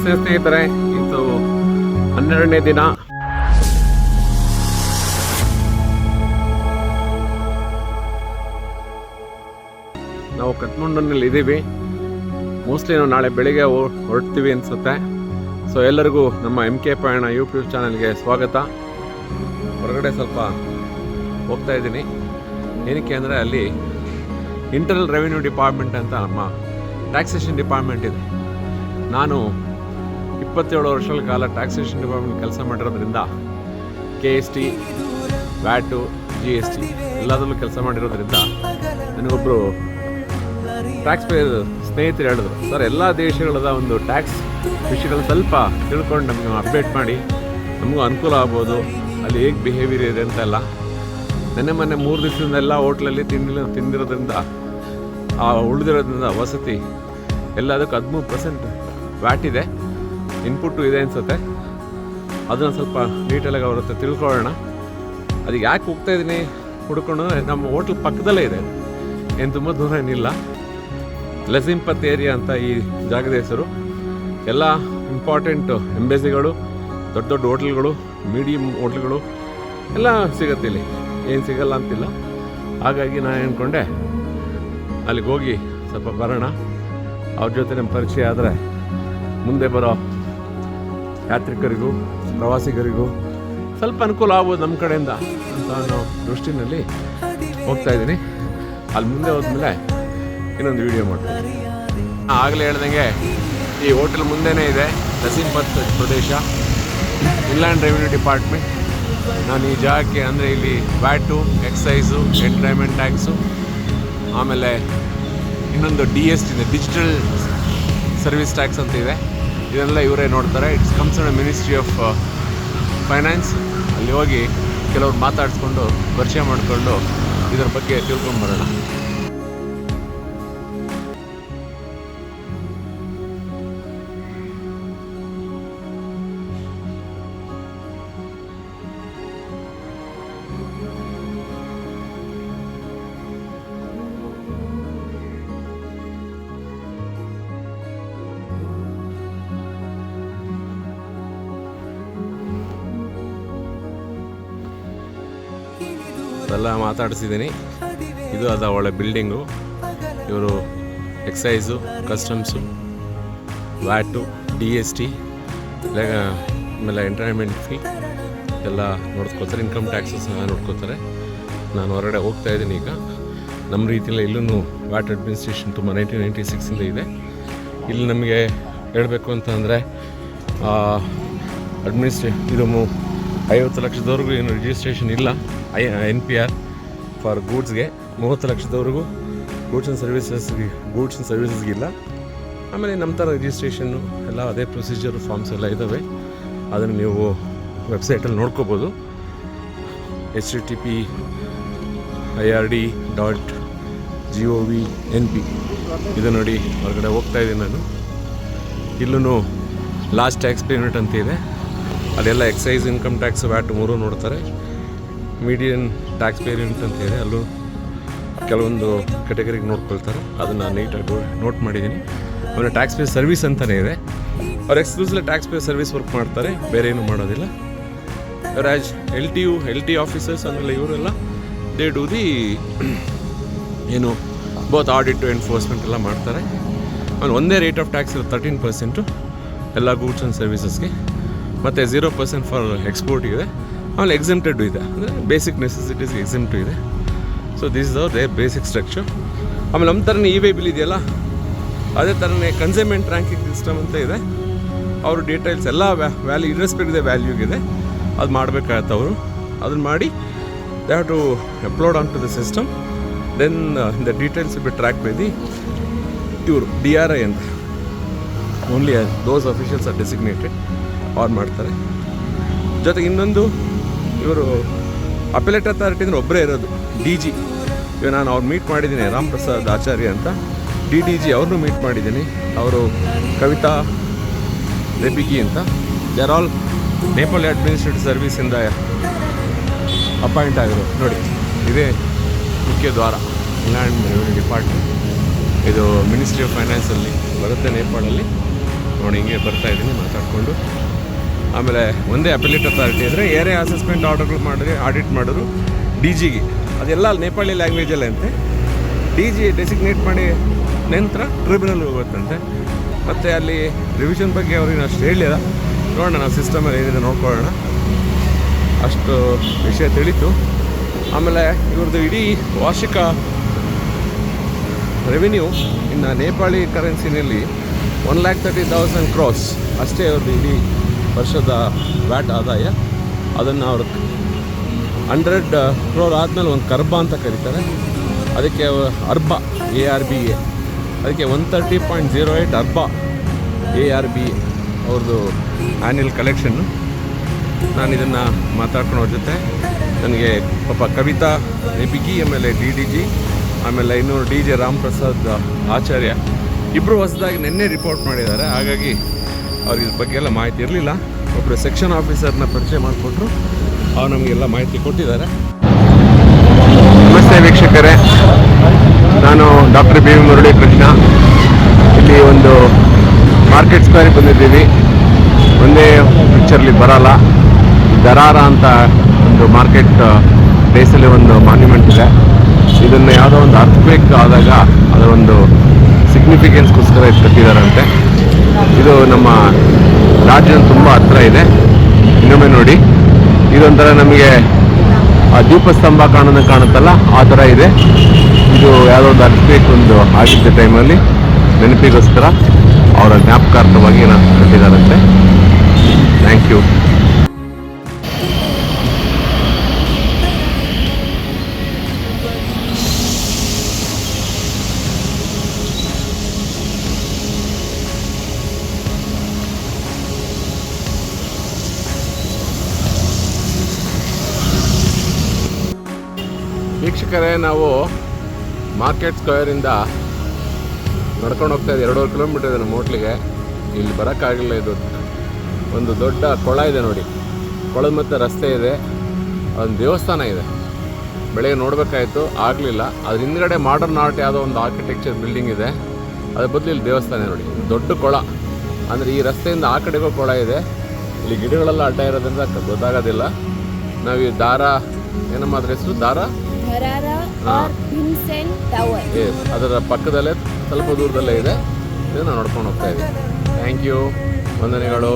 ನಮಸ್ತೆ ಸ್ನೇಹಿತರೆ, ಇದು 12ನೇ ದಿನ. ನಾವು ಕಠ್ಮಂಡುನಲ್ಲಿ ಇದ್ದೀವಿ. ಮೋಸ್ಟ್ಲಿ ನಾವು ನಾಳೆ ಬೆಳಿಗ್ಗೆ ಹೊರಡ್ತೀವಿ ಅನಿಸುತ್ತೆ. ಸೊ ಎಲ್ಲರಿಗೂ ನಮ್ಮ MK ಪಯಣ ಯೂಟ್ಯೂಬ್ ಚಾನಲ್ಗೆ ಸ್ವಾಗತ. ಹೊರಗಡೆ ಸ್ವಲ್ಪ ಹೋಗ್ತಾ ಇದ್ದೀನಿ. ಏನಕ್ಕೆ ಅಂದರೆ ಅಲ್ಲಿ ಇಂಟರ್ನಲ್ ರೆವಿನ್ಯೂ ಡಿಪಾರ್ಟ್ಮೆಂಟ್ ಅಂತ ನಮ್ಮ ಟ್ಯಾಕ್ಸೇಷನ್ ಡಿಪಾರ್ಟ್ಮೆಂಟ್ ಇದೆ. ನಾನು 27 ವರ್ಷಗಳ ಕಾಲ ಟ್ಯಾಕ್ಸೇಷನ್ ಡಿಪಾರ್ಟ್ಮೆಂಟ್ ಕೆಲಸ ಮಾಡಿರೋದ್ರಿಂದ KST, VAT, GST ಎಲ್ಲದರಲ್ಲೂ ಕೆಲಸ ಮಾಡಿರೋದ್ರಿಂದ ನನಗೊಬ್ಬರು ಟ್ಯಾಕ್ಸ್ ಪೇಯರ್ ಸ್ನೇಹಿತರು ಹೇಳಿದ್ರು, ಸರ್ ಎಲ್ಲ ದೇಶಗಳದ ಒಂದು ಟ್ಯಾಕ್ಸ್ ವಿಷಯಗಳು ಸ್ವಲ್ಪ ತಿಳ್ಕೊಂಡು ನಮಗೆ ಅಪ್ಡೇಟ್ ಮಾಡಿ, ನಮಗೂ ಅನುಕೂಲ ಆಗ್ಬೋದು, ಅಲ್ಲಿ ಹೇಗೆ ಬಿಹೇವಿಯರ್ ಇದೆ ಅಂತೆಲ್ಲ. ಮೊನ್ನೆ 3 ದಿವಸದಿಂದ ಎಲ್ಲ ಹೋಟ್ಲಲ್ಲಿ ತಿಂದಿರೋದ್ರಿಂದ ಆ ಉಳಿದಿರೋದ್ರಿಂದ ವಸತಿ ಎಲ್ಲದಕ್ಕೆ 13% ವ್ಯಾಟ್ ಇದೆ, ಇನ್ಪುಟ್ಟು ಇದೆ ಅನಿಸುತ್ತೆ. ಅದನ್ನು ಸ್ವಲ್ಪ ಡೀಟೇಲಾಗಿ ಅವ್ರ ಹತ್ರ ತಿಳ್ಕೊಳ್ಳೋಣ. ಅದಕ್ಕೆ ಯಾಕೆ ಹೋಗ್ತಾ ಇದ್ದೀನಿ ಹುಡ್ಕೊಂಡು, ನಮ್ಮ ಹೋಟ್ಲ್ ಪಕ್ಕದಲ್ಲೇ ಇದೆ, ಏನು ತುಂಬ ದೂರ ಏನಿಲ್ಲ. ಲಸಿಂಪತ್ ಏರಿಯಾ ಅಂತ ಈ ಜಾಗದ ಹೆಸರು. ಎಲ್ಲ ಇಂಪಾರ್ಟೆಂಟ್ ಎಂಬೆಸಿಗಳು, ದೊಡ್ಡ ದೊಡ್ಡ ಹೋಟ್ಲ್ಗಳು, ಮೀಡಿಯಮ್ ಹೋಟ್ಲ್ಗಳು ಎಲ್ಲ ಸಿಗುತ್ತೆ ಇಲ್ಲಿ, ಏನು ಸಿಗಲ್ಲ ಅಂತಿಲ್ಲ. ಹಾಗಾಗಿ ನಾನು ಅಂದ್ಕೊಂಡೆ ಅಲ್ಲಿಗೆ ಹೋಗಿ ಸ್ವಲ್ಪ ಬರೋಣ. ಅವ್ರ ಜೊತೆ ನಮ್ಮ ಪರಿಚಯ ಆದರೆ ಮುಂದೆ ಬರೋ ಯಾತ್ರಿಕರಿಗೂ ಪ್ರವಾಸಿಗರಿಗೂ ಸ್ವಲ್ಪ ಅನುಕೂಲ ಆಗ್ಬೋದು ನಮ್ಮ ಕಡೆಯಿಂದ ಅಂತ ಅನ್ನೋ ದೃಷ್ಟಿನಲ್ಲಿ ಹೋಗ್ತಾ ಇದ್ದೀನಿ. ಅಲ್ಲಿ ಮುಂದೆ ಹೋದ್ಮೇಲೆ ಇನ್ನೊಂದು ವಿಡಿಯೋ ಮಾಡ್ತೀನಿ. ಆಗಲೇ ಹೇಳ್ದಂಗೆ ಈ ಹೋಟೆಲ್ ಮುಂದೆನೇ ಇದೆ ಲಸಿಂಪತ್ ಪ್ರದೇಶ, ಇನ್ಲ್ಯಾಂಡ್ ರೆವಿನ್ಯೂ ಡಿಪಾರ್ಟ್ಮೆಂಟ್. ನಾನು ಈ ಜಾಗಕ್ಕೆ ಅಂದರೆ ಇಲ್ಲಿ ವ್ಯಾಟು, ಎಕ್ಸೈಸು, ಎಂಟರ್ಟೈನ್ಮೆಂಟ್ ಟ್ಯಾಕ್ಸು, ಆಮೇಲೆ ಇನ್ನೊಂದು DST ಇದೆ, ಡಿಜಿಟಲ್ ಸರ್ವಿಸ್ ಟ್ಯಾಕ್ಸ್ ಅಂತ ಇದೆ. ಇದನ್ನೆಲ್ಲ ಇವರೇ ನೋಡ್ತಾರೆ. It's concern ministry of finance. ಅಲ್ಲಿ ಹೋಗಿ ಕೆಲವ್ರು ಮಾತಾಡಿಸ್ಕೊಂಡು ಪರಿಚಯ ಮಾಡಿಕೊಂಡು ಇದರ ಬಗ್ಗೆ ತಿಳ್ಕೊಂಬರೋಣ. ಎಲ್ಲ ಮಾತಾಡಿಸಿದ್ದೀನಿ. ಇದು ಅದ ಒಳ್ಳೆ ಬಿಲ್ಡಿಂಗು. ಇವರು ಎಕ್ಸೈಸು, ಕಸ್ಟಮ್ಸು, ವ್ಯಾಟು, DST, ಆಮೇಲೆ ಎಂಟರ್ಟೈನ್ಮೆಂಟ್ ಫೀ ಎಲ್ಲ ನೋಡ್ಕೋತಾರೆ. ಇನ್ಕಮ್ ಟ್ಯಾಕ್ಸು ಸಹ ನೋಡ್ಕೋತಾರೆ. ನಾನು ಹೊರಗಡೆ ಹೋಗ್ತಾ ಇದ್ದೀನಿ ಈಗ. ನಮ್ಮ ರೀತಿಯಲ್ಲಿ ಇಲ್ಲೂ ವ್ಯಾಟ್ ಅಡ್ಮಿನಿಸ್ಟ್ರೇಷನ್ ತುಂಬ 1996ಇಂದ ಇದೆ. ಇಲ್ಲಿ ನಮಗೆ ಹೇಳಬೇಕು ಅಂತಂದರೆ ಇದು 50 ಲಕ್ಷದವರೆಗೂ ಏನು ರಿಜಿಸ್ಟ್ರೇಷನ್ ಇಲ್ಲ. NPR ಫಾರ್ ಗೂಡ್ಸ್ಗೆ 30 ಲಕ್ಷದವರೆಗೂ ಗೂಡ್ಸ್ ಆ್ಯಂಡ್ ಸರ್ವಿಸಸ್ಗಿಲ್ಲ. ಆಮೇಲೆ ನಮ್ಮ ಥರ ರಿಜಿಸ್ಟ್ರೇಷನ್ನು ಎಲ್ಲ ಅದೇ ಪ್ರೊಸೀಜರ್, ಫಾರ್ಮ್ಸ್ ಎಲ್ಲ ಇದ್ದಾವೆ. ಅದನ್ನು ನೀವು ವೆಬ್ಸೈಟಲ್ಲಿ ನೋಡ್ಕೋಬೋದು. http://ird.gov.np. ಇದು ನೋಡಿ ಹೊರಗಡೆ ಹೋಗ್ತಾ ಇದ್ದೀನಿ ನಾನು. ಇಲ್ಲೂ ಲಾಸ್ಟ್ ಟ್ಯಾಕ್ಸ್ ಪೇಮೆಂಟ್ ಅಂತ ಇದೆ. ಅದೆಲ್ಲ ಎಕ್ಸೈಸ್, ಇನ್ಕಮ್ ಟ್ಯಾಕ್ಸ್, ವ್ಯಾಟ್ 3 ನೋಡ್ತಾರೆ. ಮೀಡಿಯನ್ ಟ್ಯಾಕ್ಸ್ ಪೇಮೆಂಟ್ ಅಂತ ಇದೆ, ಅಲ್ಲೂ ಕೆಲವೊಂದು ಕೆಟಗರಿಗೆ ನೋಡ್ಕೊಳ್ತಾರೆ. ಅದನ್ನು ನೀಟಾಗಿ ನೋಟ್ ಮಾಡಿದ್ದೀನಿ. ಆಮೇಲೆ ಟ್ಯಾಕ್ಸ್ ಪೇ ಸರ್ವಿಸ್ ಅಂತಲೇ ಇದೆ. ಅವ್ರು exclusive tax pay service work ಮಾಡ್ತಾರೆ, ಬೇರೆ ಏನೂ ಮಾಡೋದಿಲ್ಲ. ರಾಜ್ LT ಆಫೀಸರ್ಸ್ ಆಮೇಲೆ ಇವರೆಲ್ಲ ದೇ ಡು ದಿ ಏನು ಬೋತ್ ಆಡಿಟ್ ಟು ಎನ್ಫೋರ್ಸ್ಮೆಂಟ್ ಎಲ್ಲ ಮಾಡ್ತಾರೆ. ಆಮೇಲೆ ಒಂದೇ ರೇಟ್ ಆಫ್ ಟ್ಯಾಕ್ಸ್ 13% ಎಲ್ಲ ಗೂಡ್ಸ್ ಆ್ಯಂಡ್ ಸರ್ವಿಸಸ್ಗೆ, ಮತ್ತು 0% ಫಾರ್ ಎಕ್ಸ್ಪೋರ್ಟಿಗಿದೆ. ಆಮೇಲೆ ಎಕ್ಸೆಂಪ್ಟೆಡ್ ಇದೆ, ಅಂದರೆ ಬೇಸಿಕ್ ನೆಸೆಸಿಟೀಸ್ಗೆ ಎಕ್ಸೆಂಪ್ಟು ಇದೆ. So this is our their basic structure. ಆಮೇಲೆ ನಮ್ಮ ಥರನೇ E-way ಬಿಲ್ ಇದೆಯಲ್ಲ, ಅದೇ ಥರನೇ ಕನ್ಸೈನ್ಮೆಂಟ್ ರ್ಯಾಂಕಿಂಗ್ ಸಿಸ್ಟಮ್ ಅಂತ ಇದೆ. ಅವರು ಡೀಟೇಲ್ಸ್ ಎಲ್ಲ ವ್ಯಾಲ್ಯೂ ಇರ್ರೆಸ್ಪೆಕ್ಟ್ ಇದೆ ವ್ಯಾಲ್ಯೂಗಿದೆ, ಅದು ಮಾಡಬೇಕಾಗತ್ತೆ. ಅವರು ಅದನ್ನು ಮಾಡಿ they have to upload on to the system. Then the details be track by the ಇವರು DRI ಅಂತ, only those officials are designated, ಅವ್ರು ಮಾಡ್ತಾರೆ. ಜೊತೆಗೆ ಇನ್ನೊಂದು, ಇವರು ಅಪೆಲೇಟ್ ಅಥಾರಿಟಿ ಅಂದರೆ ಒಬ್ಬರೇ ಇರೋದು, DG. ಇವಾಗ ನಾನು ಅವ್ರು ಮೀಟ್ ಮಾಡಿದ್ದೀನಿ, ರಾಮ್ ಪ್ರಸಾದ್ ಆಚಾರ್ಯ ಅಂತ, DDG ಅವ್ರನ್ನೂ ಮೀಟ್ ಮಾಡಿದ್ದೀನಿ. ಅವರು ಕವಿತಾ ರೆಬಿಗಿ ಅಂತ. They are all Nepali administrative ಸರ್ವಿಸಿಂದ ಅಪಾಯಿಂಟ್ ಆಗಿರೋ. ನೋಡಿ, ಇದೇ ಮುಖ್ಯ ದ್ವಾರ, ಇನ್ಲ್ಯಾಂಡ್ ರೆವಿನ್ಯೂ ಡಿಪಾರ್ಟ್ಮೆಂಟ್. ಇದು ಮಿನಿಸ್ಟ್ರಿ ಆಫ್ ಫೈನಾನ್ಸಲ್ಲಿ ಬರುತ್ತೆ, ನೇಪಾಳಲ್ಲಿ. ನೋಡಿ ಹಿಂಗೆ ಬರ್ತಾ ಇದ್ದೀನಿ ಮಾತಾಡಿಕೊಂಡು. ಆಮೇಲೆ ಒಂದೇ ಅಪೆಲೇಟ್ ಅಥಾರಿಟಿ ಇದ್ದರೆ ಏರಿಯಾ ಅಸೆಸ್ಮೆಂಟ್ ಆರ್ಡರ್ಗಳು ಮಾಡಿದ್ರೆ ಆಡಿಟ್ ಮಾಡೋದು ಡಿ ಜಿಗೆ, ಅದೆಲ್ಲ ನೇಪಾಳಿ ಲ್ಯಾಂಗ್ವೇಜಲ್ಲೇ ಅಂತೆ. ಡಿ ಜಿ ಡೆಸಿಗ್ನೇಟ್ ಮಾಡಿ ನಂತರ ಟ್ರಿಬ್ಯುನಲ್ ಹೋಗುತ್ತಂತೆ. ಮತ್ತು ಅಲ್ಲಿ ರಿವಿಷನ್ ಬಗ್ಗೆ ಅವ್ರಿಗೆ ಅಷ್ಟು ಹೇಳಿಲ್ಲ. ನೋಡೋಣ, ನಾವು ಸಿಸ್ಟಮಲ್ಲಿ ಏನಿದೆ ನೋಡ್ಕೊಳ್ಳೋಣ. ಅಷ್ಟು ವಿಷಯ ತಿಳಿತು. ಆಮೇಲೆ ಇವ್ರದ್ದು ಇಡೀ ವಾರ್ಷಿಕ ರೆವಿನ್ಯೂ ಇನ್ನು ನೇಪಾಳಿ ಕರೆನ್ಸಿನಲ್ಲಿ 1,30,000 crores ಅಷ್ಟೇ ಅವ್ರದ್ದು ಇಡೀ ವರ್ಷದ ವ್ಯಾಟ್ ಆದಾಯ. ಅದನ್ನು ಅವರು 100 crore ಆದಮೇಲೆ ಒಂದು ಕರ್ಬ ಅಂತ ಕರೀತಾರೆ, ಅದಕ್ಕೆ ಅರ್ಬ ARBA, ಅದಕ್ಕೆ 130.08 ಅರ್ಬ ARBA ಅವ್ರದ್ದು ಆ್ಯನ್ಯಲ್ ಕಲೆಕ್ಷನ್ನು. ನಾನು ಇದನ್ನು ಮಾತಾಡ್ಕೊಂಡು ಅವ್ರ ಜೊತೆ ನನಗೆ ಪಾಪ ಕವಿತಾ ಬಿಗಿ, ಆಮೇಲೆ DDG, ಆಮೇಲೆ ಇನ್ನೊಂದು DJ ರಾಮ್ ಪ್ರಸಾದ್ ಆಚಾರ್ಯ ಇಬ್ಬರು ಹೊಸದಾಗಿ ನಿನ್ನೆ ರಿಪೋರ್ಟ್ ಮಾಡಿದ್ದಾರೆ. ಹಾಗಾಗಿ ಅವ್ರಿಗೆ ಇದ್ರ ಬಗ್ಗೆ ಎಲ್ಲ ಮಾಹಿತಿ ಇರಲಿಲ್ಲ. ಒಬ್ಬರು ಸೆಕ್ಷನ್ ಆಫೀಸರ್ನ ಪರಿಚಯ ಮಾಡಿಕೊಟ್ರು, ಅವ್ರು ನಮಗೆಲ್ಲ ಮಾಹಿತಿ ಕೊಟ್ಟಿದ್ದಾರೆ. ನಮಸ್ತೆ ವೀಕ್ಷಕರೇ, ನಾನು ಡಾಕ್ಟರ್ BV ಮುರಳಿ ಕೃಷ್ಣ. ಇಲ್ಲಿ ಒಂದು ಮಾರ್ಕೆಟ್ ಸ್ಕ್ವೇರಿಗೆ ಬಂದಿದ್ದೀವಿ. ಒಂದೇ ಪಿಕ್ಚರ್ಲಿ ಬರಲ್ಲ. ದರಾರ ಅಂತ ಒಂದು ಮಾರ್ಕೆಟ್ ಪ್ಲೇಸಲ್ಲಿ ಒಂದು ಮಾನ್ಯುಮೆಂಟ್ ಇದೆ. ಇದನ್ನು ಯಾವುದೋ ಒಂದು ಅರ್ಥಕ್ವೇಕ್ ಆದಾಗ ಅದರ ಒಂದು ಸಿಗ್ನಿಫಿಕೆನ್ಸ್ಗೋಸ್ಕರ ಇದು ಕಟ್ಟಿದ್ದಾರಂತೆ. ಇದು ನಮ್ಮ ರಾಜ್ಯದ ತುಂಬ ಹತ್ರ ಇದೆ. ಇನ್ನೊಮ್ಮೆ ನೋಡಿ, ಇದೊಂಥರ ನಮಗೆ ಆ ದೀಪಸ್ತಂಭ ಕಾಣುತ್ತಲ್ಲ, ಆ ಥರ ಇದೆ. ಇದು ಯಾವುದೋ ಒಂದು ಅರ್ಥಕ್ವೇಕ್ ಒಂದು ಆಗಿದ್ದ ಟೈಮಲ್ಲಿ ನೆನಪಿಗೋಸ್ಕರ ಅವರ ಜ್ಞಾಪಕಾರ್ಥವಾಗಿ ಕಟ್ಟಿದ್ದಾರಂತೆ. Thank you. ವೀಕ್ಷಕರೇ, ನಾವು ಮಾರ್ಕೆಟ್ ಸ್ಕ್ವೇರಿಂದ ನಡ್ಕೊಂಡು ಹೋಗ್ತಾ ಇದ್ದೀವಿ. 2.5 ಕಿಲೋಮೀಟರ್ ಇದೆ ನಮ್ಮ ಹೋಟ್ಲಿಗೆ. ಇಲ್ಲಿ ಬರೋಕ್ಕಾಗಲಿಲ್ಲ. ಇದು ಒಂದು ದೊಡ್ಡ ಕೊಳ ಇದೆ ನೋಡಿ, ಕೊಳದ ಮತ್ತು ರಸ್ತೆ ಇದೆ, ಒಂದು ದೇವಸ್ಥಾನ ಇದೆ. ಬೆಳಗ್ಗೆ ನೋಡಬೇಕಾಯಿತು, ಆಗಲಿಲ್ಲ. ಅದ್ರ ಹಿಂದ್ಗಡೆ ಮಾಡರ್ನ್ ಆರ್ಟ್ ಯಾವುದೋ ಒಂದು ಆರ್ಕಿಟೆಕ್ಚರ್ ಬಿಲ್ಡಿಂಗ್ ಇದೆ, ಅದ್ರ ಬದಲು ಇಲ್ಲಿ ದೇವಸ್ಥಾನ ನೋಡಿ. ದೊಡ್ಡ ಕೊಳ ಅಂದರೆ ಈ ರಸ್ತೆಯಿಂದ ಆ ಕಡೆಗೂ ಕೊಳ ಇದೆ. ಇಲ್ಲಿ ಗಿಡಗಳೆಲ್ಲ ಅಡ್ಡ ಇರೋದ್ರಿಂದ ಗೊತ್ತಾಗೋದಿಲ್ಲ. ನಾವು ಈ ದಾರ ಏನಮ್ಮ ಅದ್ರ ಹೆಸರು, ಅದರ ಪಕ್ಕದಲ್ಲೇ ಸ್ವಲ್ಪ ದೂರದಲ್ಲೇ ಇದೆ. ಇದನ್ನು ನೋಡ್ಕೊಂಡು ಹೋಗ್ತಾ ಇದ್ದೀವಿ. ಥ್ಯಾಂಕ್ ಯು, ವಂದನೆಗಳು.